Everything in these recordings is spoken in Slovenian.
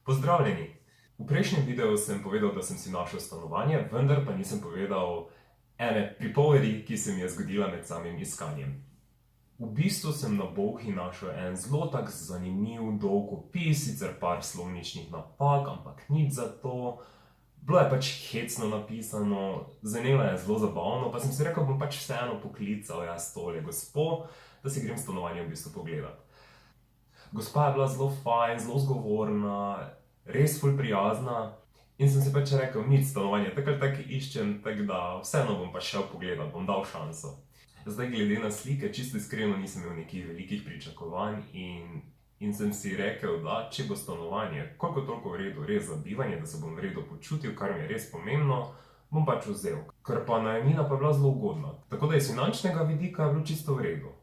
Pozdravljeni! V prejšnjem videu sem povedal, da sem si našel stanovanje, vendar pa nisem povedal ene pripovedi, ki se mi je zgodila med samim iskanjem. V bistvu sem na Bolhi našel en zelo tak zanimiv, dolg opis, sicer par slovničnih napak, ampak nič za to. Bilo je pač hecno napisano, zvenelo je zelo zabavno, pa sem si rekel, bom pač vseeno poklical jaz tole gospo, da si grem stanovanje v bistvu pogledat. Gospa je bila zelo fajn, zelo zgovorna, res ful prijazna in sem si pač rekel, nič stanovanje, tako ali tako iščem, tako da vseeno bom pa šel pogledat, bom dal šanso. Zdaj glede na slike, čisto iskreno nisem imel nekih velikih pričakovanj in sem si rekel, da če bo stanovanje koliko toliko v redu, res za bivanje, da se bom v redu počutil, kar mi je res pomembno, bom pač vzel. Ker pa najemnina pa je bila zelo ugodna, tako da iz finančnega vidika je bilo čisto v redu.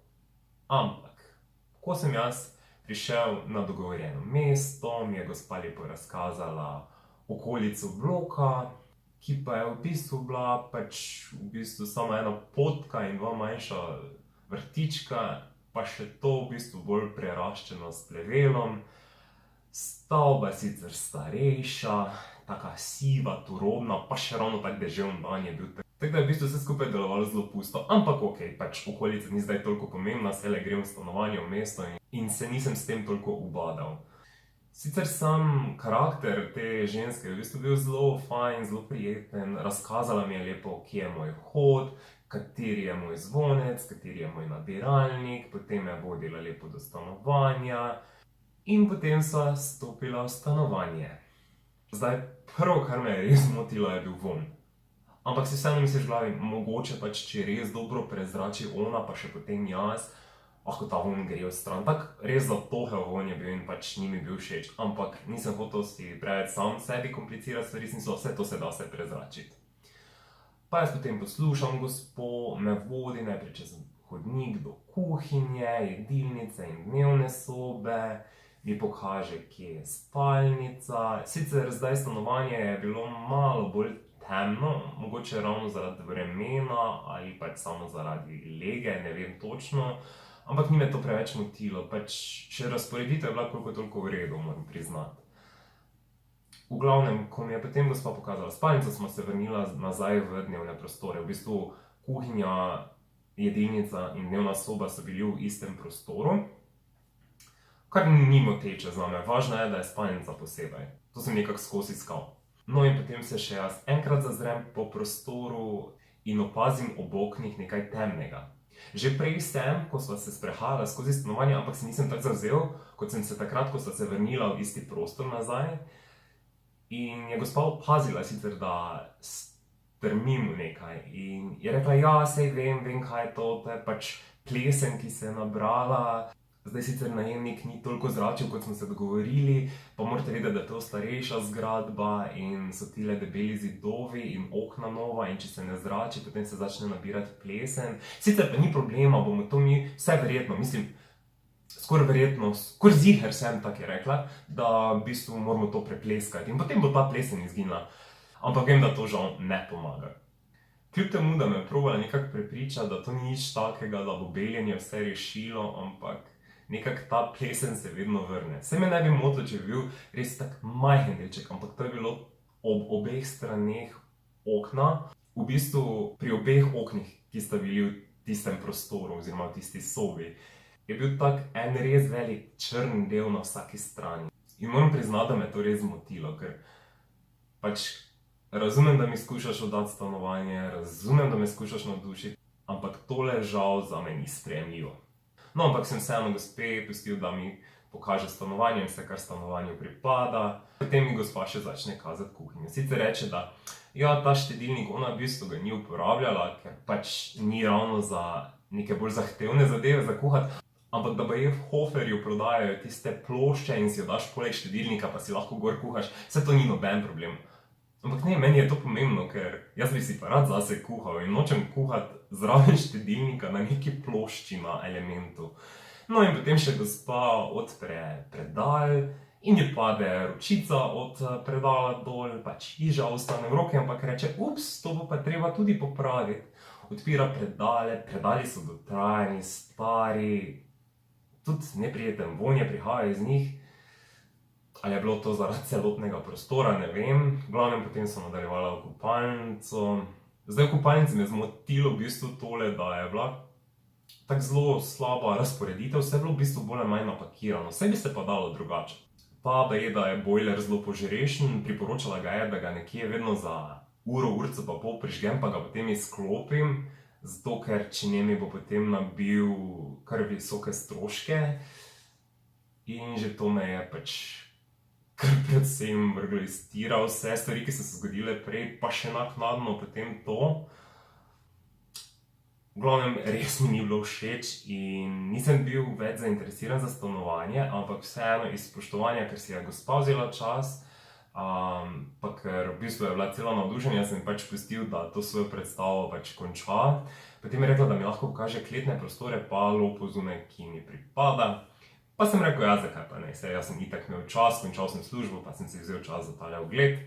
Ampak, ko sem jaz prišel na dogovorjeno mesto, mi je gospa lepo razkazala okolico bloka, ki pa je v bistvu bila pač samo ena potka in dva manjša vrtička, pa še to v bistvu bolj preraščeno s plevelom. Stavba je sicer starejša, taka siva, turobna, pa še ravno tak deževni dan je bil. Tako da je v bistvu vse skupaj delovalo zelo pusto, ampak okej, pač okolica ni zdaj toliko pomembna, selej grem v stanovanje v mesto in se nisem s tem toliko ubadal. Sicer sam karakter te ženske je v bistvu bil zelo fajn, zelo prijeten, razkazala mi je lepo, kje je moj vhod, kateri je moj zvonec, kateri je moj nabiralnik, potem me je vodila lepo do stanovanja in potem sva stopila v stanovanje. Zdaj, prvo, kar me je res motilo, je bil vonj. Ampak si vseeno misliš v glavi, mogoče pač, če res dobro prezrači ona, pa še potem jaz, lahko ta vonj gre v stran. Tak res zatohel vonj je bil in pač ni mi bil všeč. Ampak nisem hotel si preveč sam sebi komplicirati stvari, sem mislil, vse to se da se prezračiti. Pa jaz potem poslušam gospo, me vodi najprej čez hodnik do kuhinje, jedilnice in dnevne sobe, mi pokaže, kje je spalnica. Sicer zdaj stanovanje je bilo malo bolj temno, mogoče ravno zaradi vremena ali pač samo zaradi lege, ne vem točno, ampak ni me to preveč motilo, pač še razporeditev je bila koliko toliko v redu, moram priznati. V glavnem, ko mi je potem gospa pokazala spalnico, smo se vrnila nazaj v dnevne prostore. V bistvu kuhinja, jedilnica in dnevna soba so bili v istem prostoru, kar ni moteče zame, važno je, da je spalnica posebej. To sem nekako skozi iskal. No in potem se še jaz enkrat zazrem po prostoru in opazim ob oknih nekaj temnega. Že prej sem, ko sva se sprehajala skozi stanovanje, ampak se nisem tako zavzel, kot sem se takrat, ko sva se vrnila v isti prostor nazaj. In je gospa opazila sicer, da strmim v nekaj. In je rekla, ja, sej vem, kaj je to je pač plesen, ki se je nabrala. Zdaj sicer najemnik ni toliko zračil, kot smo se dogovorili, pa morate vedeti, da je to starejša zgradba in so tile debeli zidovi in okna nova in če se ne zrači, potem se začne nabirati plesen. Sicer pa ni problema, bomo to mi vse verjetno, mislim, skoraj verjetno, skoraj ziher sem, tak je rekla, da v bistvu moramo to prepleskati in potem bo ta plesen izginila. Ampak vem, da to žal ne pomaga. Kljub temu, da me je probala nekako prepričati, da to ni nič takega, da bo beljenje vse rešilo, ampak nekako ta plesen se vedno vrne. Saj me ne bi motilo, če bi bil res tak majhen delček, ampak to je bilo ob obeh straneh okna, v bistvu pri obeh oknih, ki sta bili v tistem prostoru oziroma v tisti sobi, je bil tak en res velik črn del na vsaki strani. In moram priznati, da me to res zmotilo, ker pač razumem, da mi skušaš oddati stanovanje, razumem, da me skušaš navdušiti, ampak tole žal zame ni sprejemljivo. No, ampak sem vseeno gospe pustil, da mi pokaže stanovanje in vse, kar stanovanju pripada. Potem mi gospa še začne kazati kuhinjo. Sicer reče, da ja, ta štedilnik ona v bistvu ga ni uporabljala, ker pač ni ravno za neke bolj zahtevne zadeve za kuhati, ampak da baje v Hoferju prodajajo tiste plošče in si jo daš poleg štedilnika, pa si lahko gor kuhaš, vse to ni noben problem. Ampak ne, meni je to pomembno, ker jaz bi si pa rad zase kuhal in nočem kuhati zraven štedilnika na neki plošči na elementu. No in potem še gospa odpre predal in ji pade ročica od predala dol, pač ji žal ostane v roki, ampak reče, ups, to bo pa treba tudi popraviti. Odpira predale, predali so dotrajani, stari, tudi neprijeten vonj je prihajal iz njih. Ali je bilo to zaradi celotnega prostora, ne vem. V glavnem potem sem nadaljevala v kopalnico. Zdaj v kopalnici me je zmotilo v bistvu tole, da je bila tako zelo slaba razporeditev, vse je bilo v bistvu bolj ali manj napakirano, vse bi se pa dalo drugače. Pa da je bojler zelo požrešen, priporočala ga je, da ga nekje vedno za urco pa pol prižgem, pa ga potem izklopim, zato ker če ne mi bo potem nabil kar visoke stroške. In že to me je pač kar predvsem vrglo iz tira, vse stvari, ki so se zgodile prej, pa še naknadno potem to. V glavnem, res mi ni bilo všeč in nisem bil več zainteresiran za stanovanje, ampak vseeno iz spoštovanja, ker si je gospa vzela čas, pa ker v bistvu je bila cela navdušenja, sem pač pustil, da to svojo predstavo pač konča. Potem je rekla, da mi lahko pokaže kletne prostore pa lopo zunaj, ki mi pripada. Pa sem rekel, ja, zakaj pa ne, saj jaz sem itak imel čas, končal sem službo, pa sem si vzel čas za tale ogled.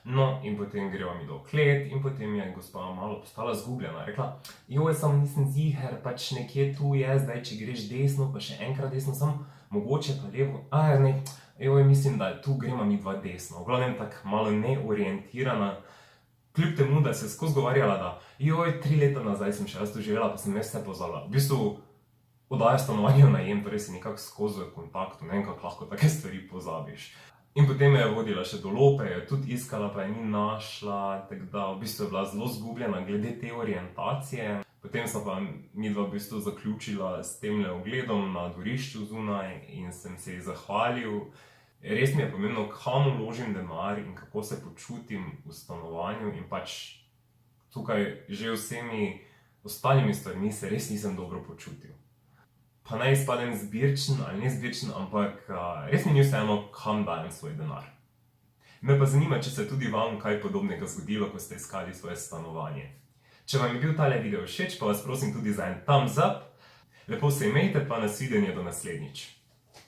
No, in potem greva mi do klet in potem je gospa malo postala zgubljena. Rekla, joj, sam nisem ziher, pač nekje tu je, zdaj če greš desno, pa še enkrat desno, sam mogoče pa levo. Ne, joj, mislim, da tu gremo mi dva desno. V glavnem tako malo neorientirana, kljub temu, da se je skozi govarjala, da joj, 3 leta nazaj sem še jaz tu živela, pa sem jaz vse pozabila. V bistvu oddaja stanovanje v najem, torej si nekako skozi v kontaktu, ne vem, kako lahko take stvari pozabiš. In potem me je vodila še do lope, jo tudi iskala, pa je ni našla, tako da v bistvu je bila zelo zgubljena glede te orientacije. Potem sem pa midva v bistvu zaključila s temle ogledom na dvorišču zunaj in sem se ji zahvalil. Res mi je pomembno, kam vložim denar in kako se počutim v stanovanju in pač tukaj že vsemi ostalimi stvarmi se res nisem dobro počutil. Pa naj izpadem zbirčen ali nezbirčen, ampak res mi ni vseeno, kam dajem svoj denar. Me pa zanima, če se je tudi vam kaj podobnega zgodilo, ko ste iskali svoje stanovanje. Če vam je bil tale video všeč, pa vas prosim tudi za en thumbs up. Lepo se imejte, pa nasvidenje do naslednjič.